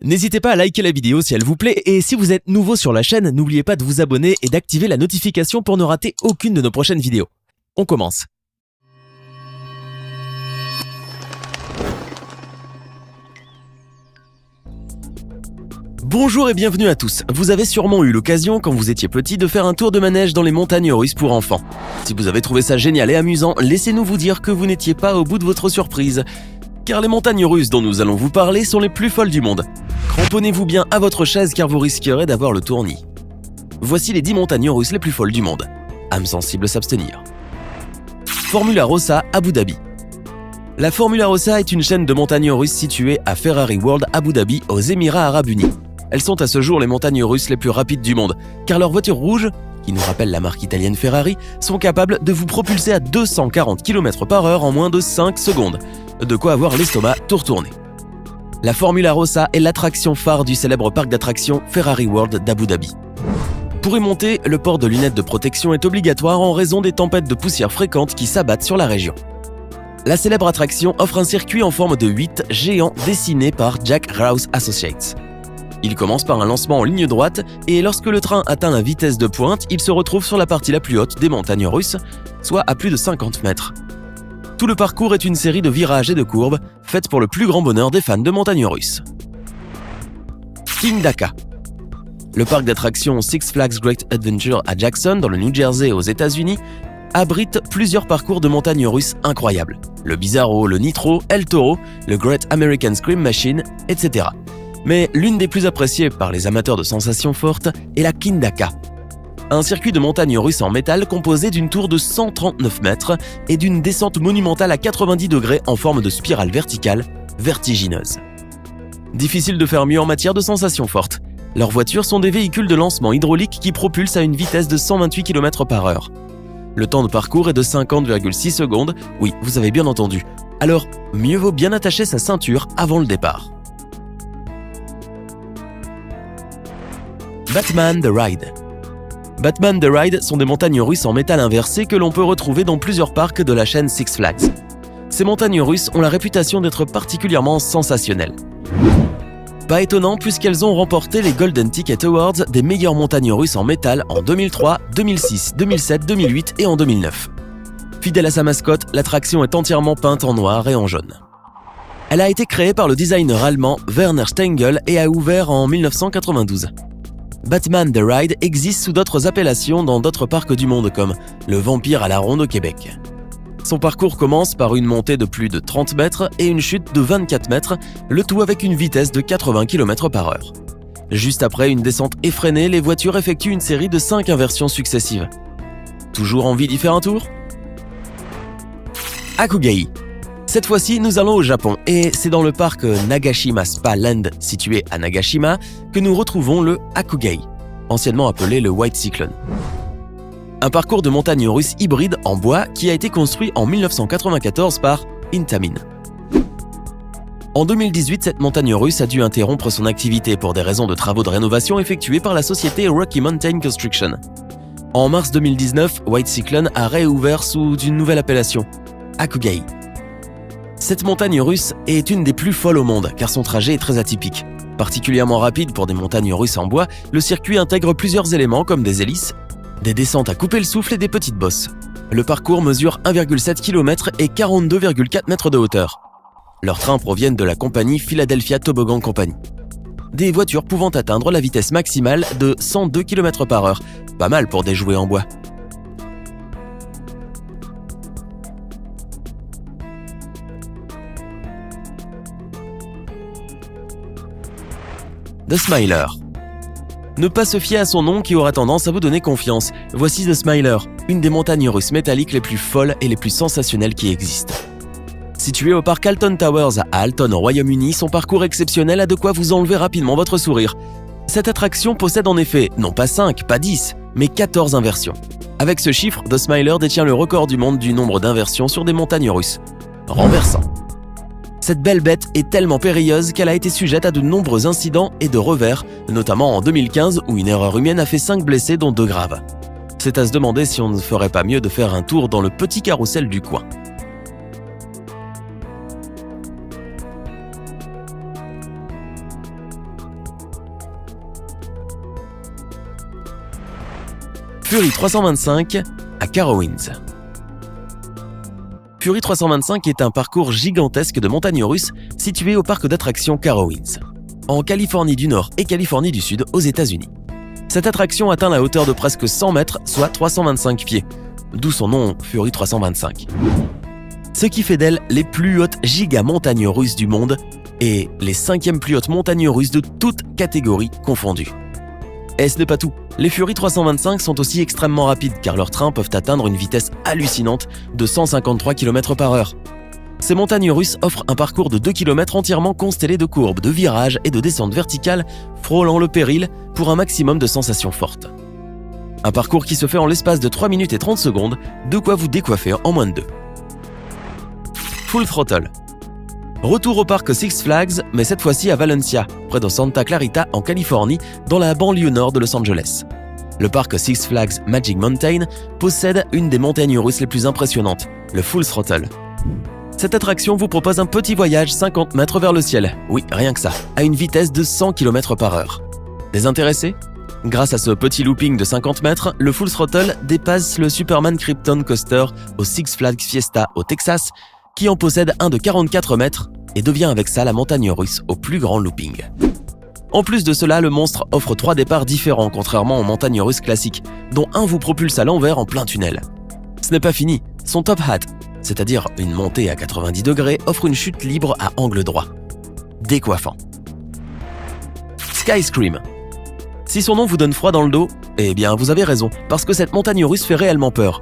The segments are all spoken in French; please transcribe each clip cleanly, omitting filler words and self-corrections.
N'hésitez pas à liker la vidéo si elle vous plaît et si vous êtes nouveau sur la chaîne, n'oubliez pas de vous abonner et d'activer la notification pour ne rater aucune de nos prochaines vidéos. On commence. Bonjour et bienvenue à tous. Vous avez sûrement eu l'occasion, quand vous étiez petit, de faire un tour de manège dans les montagnes russes pour enfants. Si vous avez trouvé ça génial et amusant, laissez-nous vous dire que vous n'étiez pas au bout de votre surprise. Car les montagnes russes dont nous allons vous parler sont les plus folles du monde. Cramponnez-vous bien à votre chaise car vous risquerez d'avoir le tournis. Voici les 10 montagnes russes les plus folles du monde. Âme sensible s'abstenir. Formula Rossa, Abu Dhabi. La Formula Rossa est une chaîne de montagnes russes située à Ferrari World, Abu Dhabi, aux Émirats Arabes Unis. Elles sont à ce jour les montagnes russes les plus rapides du monde, car leurs voitures rouges, qui nous rappellent la marque italienne Ferrari, sont capables de vous propulser à 240 km/h en moins de 5 secondes. De quoi avoir l'estomac tout retourné. La Formula Rossa est l'attraction phare du célèbre parc d'attractions Ferrari World d'Abu Dhabi. Pour y monter, le port de lunettes de protection est obligatoire en raison des tempêtes de poussière fréquentes qui s'abattent sur la région. La célèbre attraction offre un circuit en forme de 8 géants dessiné par Jack Rouse Associates. Il commence par un lancement en ligne droite et lorsque le train atteint la vitesse de pointe, il se retrouve sur la partie la plus haute des montagnes russes, soit à plus de 50 mètres. Tout le parcours est une série de virages et de courbes, faites pour le plus grand bonheur des fans de montagnes russes. King Dakar. Le parc d'attractions Six Flags Great Adventure à Jackson, dans le New Jersey aux États-Unis, abrite plusieurs parcours de montagnes russes incroyables. Le Bizarro, le Nitro, El Toro, le Great American Scream Machine, etc. Mais l'une des plus appréciées par les amateurs de sensations fortes est la King Dakar. Un circuit de montagnes russes en métal composé d'une tour de 139 mètres et d'une descente monumentale à 90 degrés en forme de spirale verticale, vertigineuse. Difficile de faire mieux en matière de sensations fortes. Leurs voitures sont des véhicules de lancement hydraulique qui propulsent à une vitesse de 128 km/h. Le temps de parcours est de 50,6 secondes, oui, vous avez bien entendu. Alors, mieux vaut bien attacher sa ceinture avant le départ. Batman The Ride. Batman The Ride sont des montagnes russes en métal inversé que l'on peut retrouver dans plusieurs parcs de la chaîne Six Flags. Ces montagnes russes ont la réputation d'être particulièrement sensationnelles. Pas étonnant puisqu'elles ont remporté les Golden Ticket Awards des meilleures montagnes russes en métal en 2003, 2006, 2007, 2008 et en 2009. Fidèle à sa mascotte, l'attraction est entièrement peinte en noir et en jaune. Elle a été créée par le designer allemand Werner Stengel et a ouvert en 1992. Batman The Ride existe sous d'autres appellations dans d'autres parcs du monde comme le Vampire à la Ronde au Québec. Son parcours commence par une montée de plus de 30 mètres et une chute de 24 mètres, le tout avec une vitesse de 80 km/h. Juste après une descente effrénée, les voitures effectuent une série de 5 inversions successives. Toujours envie d'y faire un tour ? Akugai. Cette fois-ci, nous allons au Japon et c'est dans le parc Nagashima Spa Land situé à Nagashima que nous retrouvons le Akugai, anciennement appelé le White Cyclone. Un parcours de montagne russe hybride en bois qui a été construit en 1994 par Intamin. En 2018, cette montagne russe a dû interrompre son activité pour des raisons de travaux de rénovation effectués par la société Rocky Mountain Construction. En mars 2019, White Cyclone a réouvert sous une nouvelle appellation, Akugai. Cette montagne russe est une des plus folles au monde car son trajet est très atypique. Particulièrement rapide pour des montagnes russes en bois, le circuit intègre plusieurs éléments comme des hélices, des descentes à couper le souffle et des petites bosses. Le parcours mesure 1,7 km et 42,4 mètres de hauteur. Leurs trains proviennent de la compagnie Philadelphia Toboggan Company. Des voitures pouvant atteindre la vitesse maximale de 102 km/h, pas mal pour des jouets en bois. The Smiler. Ne pas se fier à son nom qui aura tendance à vous donner confiance. Voici The Smiler, une des montagnes russes métalliques les plus folles et les plus sensationnelles qui existent. Située au parc Alton Towers à Alton au Royaume-Uni, son parcours exceptionnel a de quoi vous enlever rapidement votre sourire. Cette attraction possède en effet, non pas 5, pas 10, mais 14 inversions. Avec ce chiffre, The Smiler détient le record du monde du nombre d'inversions sur des montagnes russes. Renversant. Cette belle bête est tellement périlleuse qu'elle a été sujette à de nombreux incidents et de revers, notamment en 2015 où une erreur humaine a fait 5 blessés dont 2 graves. C'est à se demander si on ne ferait pas mieux de faire un tour dans le petit carrousel du coin. Fury 325 à Carowinds. Fury 325 est un parcours gigantesque de montagnes russes situé au parc d'attractions Carowinds, en Californie du Nord et Californie du Sud aux États-Unis. Cette attraction atteint la hauteur de presque 100 mètres, soit 325 pieds, d'où son nom Fury 325. Ce qui fait d'elle les plus hautes giga-montagnes russes du monde et les 5e plus hautes montagnes russes de toutes catégories confondues. Et ce n'est pas tout, les Fury 325 sont aussi extrêmement rapides car leurs trains peuvent atteindre une vitesse hallucinante de 153 km/h. Ces montagnes russes offrent un parcours de 2 km entièrement constellé de courbes, de virages et de descentes verticales frôlant le péril pour un maximum de sensations fortes. Un parcours qui se fait en l'espace de 3 minutes et 30 secondes, de quoi vous décoiffer en moins de 2. Full Throttle. Retour au parc Six Flags, mais cette fois-ci à Valencia, près de Santa Clarita en Californie, dans la banlieue nord de Los Angeles. Le parc Six Flags Magic Mountain possède une des montagnes russes les plus impressionnantes, le Full Throttle. Cette attraction vous propose un petit voyage 50 mètres vers le ciel, oui, rien que ça, à une vitesse de 100 km/h. Désintéressé ? Grâce à ce petit looping de 50 mètres, le Full Throttle dépasse le Superman Krypton Coaster au Six Flags Fiesta au Texas, qui en possède un de 44 mètres et devient avec ça la montagne russe au plus grand looping. En plus de cela, le monstre offre 3 départs différents contrairement aux montagnes russes classiques, dont un vous propulse à l'envers en plein tunnel. Ce n'est pas fini, son Top Hat, c'est-à-dire une montée à 90 degrés, offre une chute libre à angle droit. Décoiffant. Sky Scream. Si son nom vous donne froid dans le dos, eh bien vous avez raison, parce que cette montagne russe fait réellement peur.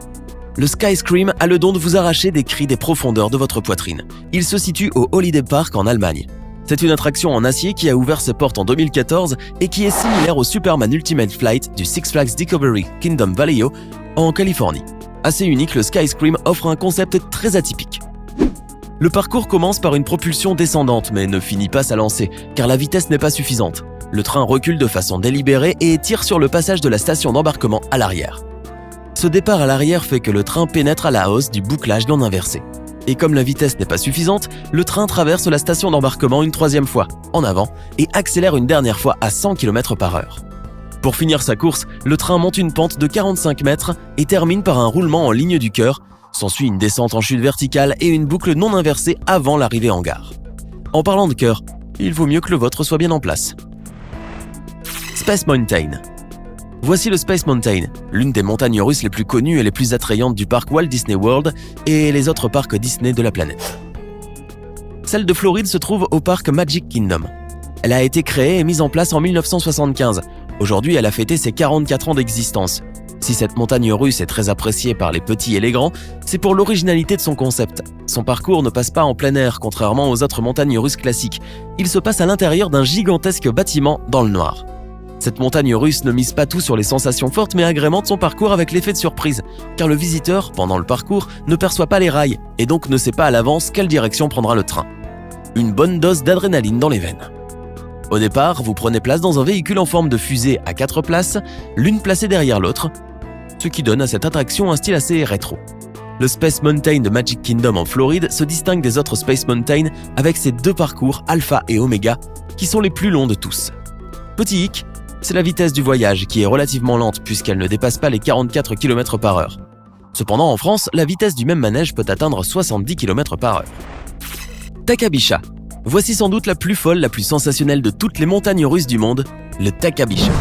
Le Sky Scream a le don de vous arracher des cris des profondeurs de votre poitrine. Il se situe au Holiday Park en Allemagne. C'est une attraction en acier qui a ouvert ses portes en 2014 et qui est similaire au Superman Ultimate Flight du Six Flags Discovery Kingdom Valley en Californie. Assez unique, le Sky Scream offre un concept très atypique. Le parcours commence par une propulsion descendante mais ne finit pas sa lancée car la vitesse n'est pas suffisante. Le train recule de façon délibérée et tire sur le passage de la station d'embarquement à l'arrière. Ce départ à l'arrière fait que le train pénètre à la hausse du bouclage non inversé. Et comme la vitesse n'est pas suffisante, le train traverse la station d'embarquement une 3e fois, en avant, et accélère une dernière fois à 100 km/h. Pour finir sa course, le train monte une pente de 45 mètres et termine par un roulement en ligne du cœur. S'ensuit une descente en chute verticale et une boucle non inversée avant l'arrivée en gare. En parlant de cœur, il vaut mieux que le vôtre soit bien en place. Space Mountain. Voici le Space Mountain, l'une des montagnes russes les plus connues et les plus attrayantes du parc Walt Disney World et les autres parcs Disney de la planète. Celle de Floride se trouve au parc Magic Kingdom. Elle a été créée et mise en place en 1975. Aujourd'hui, elle a fêté ses 44 ans d'existence. Si cette montagne russe est très appréciée par les petits et les grands, c'est pour l'originalité de son concept. Son parcours ne passe pas en plein air, contrairement aux autres montagnes russes classiques. Il se passe à l'intérieur d'un gigantesque bâtiment dans le noir. Cette montagne russe ne mise pas tout sur les sensations fortes mais agrémente son parcours avec l'effet de surprise, car le visiteur, pendant le parcours, ne perçoit pas les rails et donc ne sait pas à l'avance quelle direction prendra le train. Une bonne dose d'adrénaline dans les veines. Au départ, vous prenez place dans un véhicule en forme de fusée à 4 places, l'une placée derrière l'autre, ce qui donne à cette attraction un style assez rétro. Le Space Mountain de Magic Kingdom en Floride se distingue des autres Space Mountain avec ses 2 parcours Alpha et Omega qui sont les plus longs de tous. Petit hic, c'est la vitesse du voyage qui est relativement lente puisqu'elle ne dépasse pas les 44 km/h. Cependant, en France, la vitesse du même manège peut atteindre 70 km/h. Takabisha. Voici sans doute la plus folle, la plus sensationnelle de toutes les montagnes russes du monde, le Takabisha.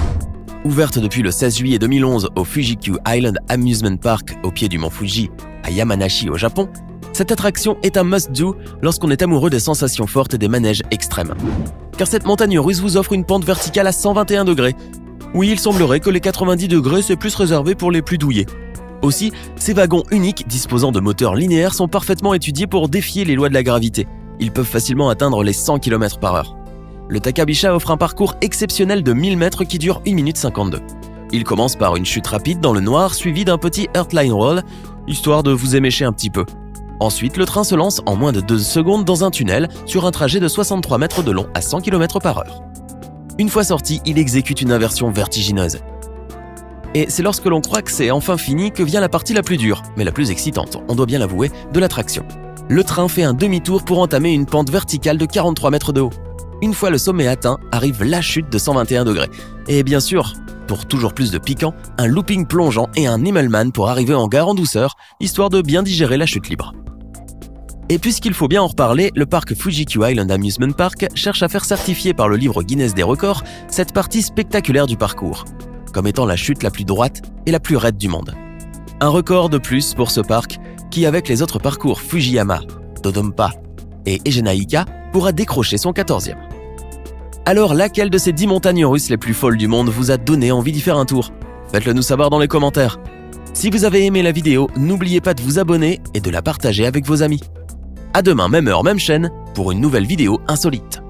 Ouverte depuis le 16 juillet 2011 au Fuji-Q Island Amusement Park au pied du mont Fuji, à Yamanashi au Japon, cette attraction est un must-do lorsqu'on est amoureux des sensations fortes et des manèges extrêmes. Car cette montagne russe vous offre une pente verticale à 121 degrés. Oui, il semblerait que les 90 degrés c'est plus réservé pour les plus douillets. Aussi, ces wagons uniques disposant de moteurs linéaires sont parfaitement étudiés pour défier les lois de la gravité. Ils peuvent facilement atteindre les 100 km/h. Le Takabisha offre un parcours exceptionnel de 1000 mètres qui dure 1 minute 52. Il commence par une chute rapide dans le noir suivi d'un petit Earthline Roll, histoire de vous émécher un petit peu. Ensuite, le train se lance en moins de 2 secondes dans un tunnel sur un trajet de 63 mètres de long à 100 km/h. Une fois sorti, il exécute une inversion vertigineuse. Et c'est lorsque l'on croit que c'est enfin fini que vient la partie la plus dure, mais la plus excitante, on doit bien l'avouer, de l'attraction. Le train fait un demi-tour pour entamer une pente verticale de 43 mètres de haut. Une fois le sommet atteint, arrive la chute de 121 degrés. Et bien sûr, pour toujours plus de piquant, un looping plongeant et un Immelmann pour arriver en gare en douceur, histoire de bien digérer la chute libre. Et puisqu'il faut bien en reparler, le parc Fuji-Q Island Amusement Park cherche à faire certifier par le livre Guinness des records cette partie spectaculaire du parcours, comme étant la chute la plus droite et la plus raide du monde. Un record de plus pour ce parc qui, avec les autres parcours Fujiyama, Dodonpa et Egenaika, pourra décrocher son 14e. Alors, laquelle de ces 10 montagnes russes les plus folles du monde vous a donné envie d'y faire un tour? Faites-le nous savoir dans les commentaires. Si vous avez aimé la vidéo, n'oubliez pas de vous abonner et de la partager avec vos amis. À demain, même heure, même chaîne, pour une nouvelle vidéo insolite.